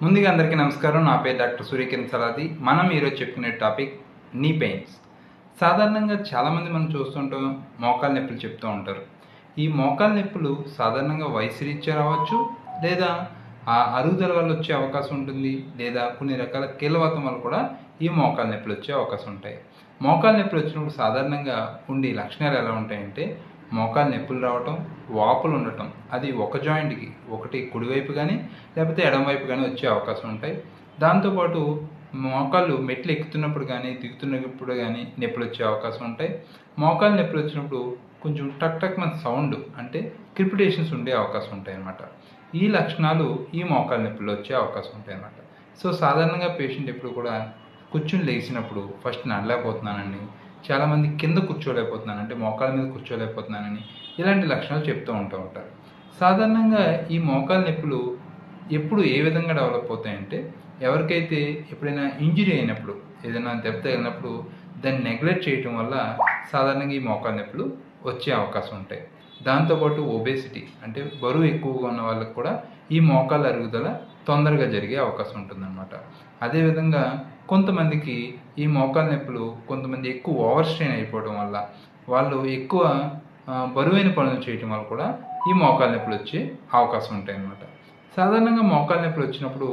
ముందుగా అందరికీ నమస్కారం. నా పేరు డాక్టర్ సూర్యకిరణ్ సలాది. మనం ఈరోజు చెప్పుకునే టాపిక్ నీ పెయిన్స్. సాధారణంగా చాలామంది మనం చూస్తుంటాం, మోకాలు నొప్పులు చెప్తూ ఉంటారు. ఈ మోకాలు నొప్పులు సాధారణంగా వయసు రీత్యా రావచ్చు, లేదా ఆ అరుగుదల వల్ల వచ్చే అవకాశం ఉంటుంది, లేదా కొన్ని రకాల కీళ్ళవాతం వల్ల కూడా ఈ మోకాలు నొప్పులు వచ్చే అవకాశం ఉంటాయి. మోకాలు నొప్పులు వచ్చినప్పుడు సాధారణంగా ఉండే లక్షణాలు ఎలా ఉంటాయంటే, మోకాలు నొప్పులు రావటం, వాపులు ఉండటం, అది ఒక జాయింట్కి ఒకటి కుడివైపు కానీ లేకపోతే ఎడమవైపు కానీ వచ్చే అవకాశం ఉంటాయి. దాంతోపాటు మోకాళ్ళు మెట్లు ఎక్కుతున్నప్పుడు కానీ దిగుతున్నప్పుడు కానీ నొప్పులు వచ్చే అవకాశం ఉంటాయి. మోకాలు నొప్పులు వచ్చినప్పుడు కొంచెం టక్ టక్ మన సౌండ్ అంటే క్రిపిటేషన్స్ ఉండే అవకాశం ఉంటాయి అన్నమాట. ఈ లక్షణాలు ఈ మోకాలు నొప్పులు వచ్చే అవకాశం ఉంటాయి అన్నమాట. సో సాధారణంగా పేషెంట్ ఎప్పుడు కూడా కూర్చుని లేచినప్పుడు ఫస్ట్ నడలేకపోతున్నానండి, చాలామంది కింద కూర్చోలేకపోతున్నాను అంటే మోకాళ్ళ మీద కూర్చోలేకపోతున్నానని ఇలాంటి లక్షణాలు చెప్తూ ఉంటారు. సాధారణంగా ఈ మోకాలు నొప్పులు ఎప్పుడు ఏ విధంగా డెవలప్ అవుతాయంటే, ఎవరికైతే ఎప్పుడైనా ఇంజరీ అయినప్పుడు, ఏదైనా దెబ్బ తగిలినప్పుడు దాన్ని నెగ్లెక్ట్ చేయటం వల్ల సాధారణంగా ఈ మోకాలు నొప్పులు వచ్చే అవకాశం ఉంటాయి. దాంతోపాటు ఒబేసిటీ అంటే బరువు ఎక్కువగా ఉన్న వాళ్ళకి కూడా ఈ మోకాళ్ళ అరుగుదల తొందరగా జరిగే అవకాశం ఉంటుందన్నమాట. అదేవిధంగా కొంతమందికి ఈ మోకాలు నొప్పులు కొంతమంది ఎక్కువ ఓవర్ స్ట్రెయిన్ అయిపోవడం వల్ల, వాళ్ళు ఎక్కువ బరువైన పనులు చేయటం వల్ల కూడా ఈ మోకాలు నొప్పులు వచ్చే అవకాశం ఉంటాయి అన్నమాట. సాధారణంగా మోకాలు నొప్పులు వచ్చినప్పుడు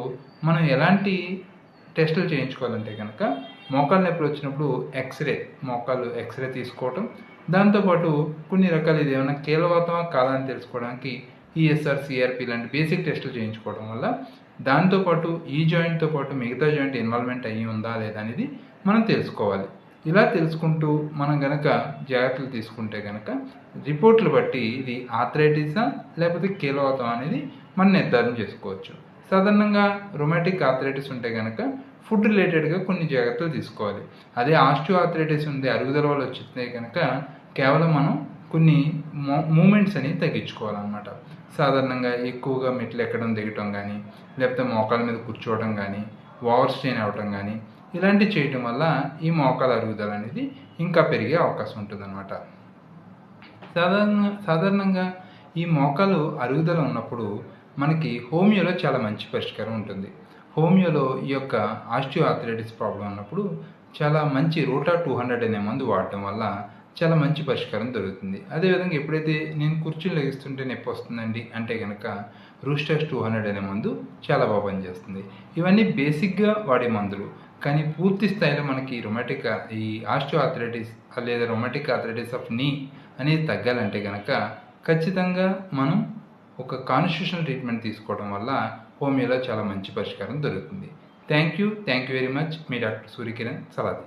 మనం ఎలాంటి టెస్టులు చేయించుకోవాలంటే కనుక, మోకాలు నొప్పులు వచ్చినప్పుడు మోకాలు ఎక్స్రే తీసుకోవటం, దాంతోపాటు కొన్ని రకాలు ఇది ఏమైనా కీళ్ళవాతమా కాదా అని తెలుసుకోవడానికి ఈఎస్ఆర్, సిఆర్పి లాంటి బేసిక్ టెస్టులు చేయించుకోవడం వల్ల, దాంతోపాటు ఈ జాయింట్తో పాటు మిగతా జాయింట్ ఇన్వాల్వ్మెంట్ అయ్యి ఉందా లేదా అనేది మనం తెలుసుకోవాలి. ఇలా తెలుసుకుంటూ మనం కనుక జాగ్రత్తలు తీసుకుంటే కనుక రిపోర్ట్లు బట్టి ఇది ఆర్థరైటిసా లేకపోతే కీళ్ళవాతం అనేది మనం నిర్ధారణ చేసుకోవచ్చు. సాధారణంగా రొమాటిక్ ఆర్థరైటిస్ ఉంటే కనుక ఫుడ్ రిలేటెడ్గా కొన్ని జాగ్రత్తలు తీసుకోవాలి. అదే ఆస్టియో ఆర్థరైటిస్ ఉంది, అరుగుదల వల్ల వచ్చితే కనుక కేవలం మనం కొన్ని మూమెంట్స్ అనేవి తగ్గించుకోవాలన్నమాట. సాధారణంగా ఎక్కువగా మెట్లు ఎక్కడం దిగటం కానీ, లేకపోతే మోకాల మీద కూర్చోవడం కానీ, ఓవర్ స్ట్రెయిన్ అవ్వటం కానీ ఇలాంటివి చేయటం వల్ల ఈ మోకాల అరుగుదల అనేది ఇంకా పెరిగే అవకాశం ఉంటుందన్నమాట. సాధారణంగా ఈ మోకాలు అరుగుదల ఉన్నప్పుడు మనకి హోమియోలో చాలా మంచి పరిష్కారం ఉంటుంది. హోమియోలో ఈ యొక్క ఆస్టియో ఆర్థరైటిస్ ప్రాబ్లం ఉన్నప్పుడు చాలా మంచి రూటా 200 అనే మందు వాడటం వల్ల చాలా మంచి పరిష్కారం దొరుకుతుంది. అదేవిధంగా ఎప్పుడైతే నేను కూర్చుని లెగిస్తుంటే నొప్పి వస్తుందండి అంటే కనుక రూస్టాక్స్ 200 అనే మందు చాలా బాగా పనిచేస్తుంది. ఇవన్నీ బేసిక్గా వాడే మందులు. కానీ పూర్తి స్థాయిలో మనకి ఈ ఆస్టియో ఆర్థరైటిస్ లేదా రొమాటిక్ ఆర్థరైటిస్ ఆఫ్ నీ అనేది తగ్గాలంటే కనుక ఖచ్చితంగా మనం ఒక కాన్స్టిట్యూషనల్ ట్రీట్మెంట్ తీసుకోవడం వల్ల హోమియోలో చాలా మంచి పరిష్కారం దొరుకుతుంది. Thank you very much. Me doctor Surya Kiran Saladi.